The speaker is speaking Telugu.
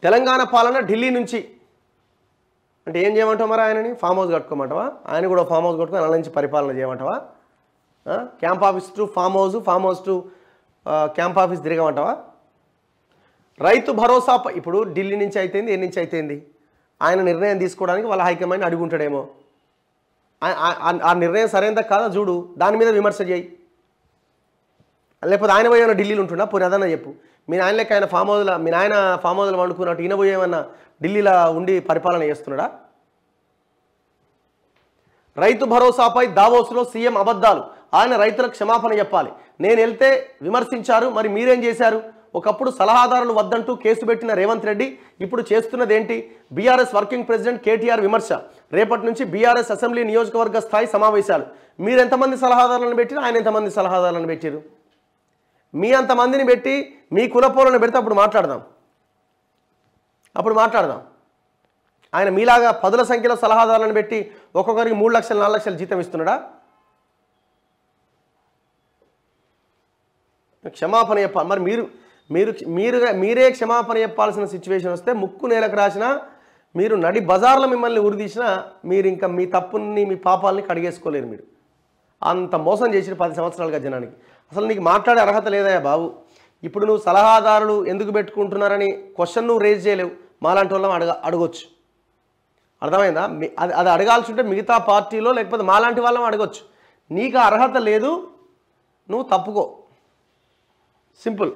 తెలంగాణ పాలన ఢిల్లీ నుంచి అంటే ఏం చేయమంటావు మరి ఆయనని? ఫామ్ హౌస్ కట్టుకోమంటావా? ఆయన కూడా ఫామ్ హౌస్ కట్టుకొని అలా నుంచి పరిపాలన చేయమంటావా? Camp office to farm house, farm house to camp office తిరగమంటావా? రైతు భరోసా ఇప్పుడు ఢిల్లీ నుంచి అయితేంది, ఏ నుంచి అయితేంది, ఆయన నిర్ణయం తీసుకోవడానికి వాళ్ళ హైకమాండ్ అడుగుంటాడేమో. ఆ నిర్ణయం సరైనదా కాదా చూడు, దాని మీద విమర్శ చేయి. లేకపోతే ఆయన పోయి ఏమైనా ఢిల్లీలో ఉంటున్నా పోనీ అదన్నా చెప్పు. మీ నాయన లెక్క ఆయన ఫామ్ హౌస్లో, మీ నాయన ఫామ్ హౌస్లో వండుకున్నట్టు ఈయన పోయి ఏమన్నా ఢిల్లీలో ఉండి పరిపాలన చేస్తున్నాడా? రైతు భరోసాపై దావోస్లో సీఎం అబద్ధాలు, ఆయన రైతులకు క్షమాపణ చెప్పాలి. నేను వెళ్తే విమర్శించారు, మరి మీరేం చేశారు? ఒకప్పుడు సలహాదారులు వద్దంటూ కేసు పెట్టిన రేవంత్ రెడ్డి ఇప్పుడు చేస్తున్నదేంటి? బీఆర్ఎస్ వర్కింగ్ ప్రెసిడెంట్ కేటీఆర్ విమర్శ. రేపటి నుంచి బీఆర్ఎస్ అసెంబ్లీ నియోజకవర్గ స్థాయి సమావేశాలు. మీరు ఎంతమంది సలహాదారులను పెట్టారు, ఆయన ఎంతమంది సలహాదారులను పెట్టారు? మీ అంతమందిని పెట్టి మీ కులపోలను పెడితే అప్పుడు మాట్లాడదాం. ఆయన మీలాగా పదుల సంఖ్యలో సలహాదారులను పెట్టి ఒక్కొక్కరికి 3 లక్షలు 4 లక్షలు జీతం ఇస్తున్నాడా? క్షమాపణ చెప్పాలి. మరి మీరే క్షమాపణ చెప్పాల్సిన సిచ్యువేషన్ వస్తే ముక్కు నేలకు రాసినా, మీరు నడి బజార్లో మిమ్మల్ని ఉరిదీసినా మీరు ఇంకా మీ తప్పుని మీ పాపాలని కడిగేసుకోలేరు. మీరు అంత మోసం చేసిన 10 సంవత్సరాలుగా జనానికి. అసలు నీకు మాట్లాడే అర్హత లేదయా బాబు. ఇప్పుడు నువ్వు సలహాదారులు ఎందుకు పెట్టుకుంటున్నారని క్వశ్చన్ నువ్వు రేజ్ చేయలేవు. మాలాంటి వాళ్ళం అడగొచ్చు. అర్థమైందా? అది అడగాల్సి ఉంటే మిగతా పార్టీలో లేకపోతే మాలాంటి వాళ్ళం అడగొచ్చు. నీకు అర్హత లేదు, నువ్వు తప్పుకో. సింపుల్.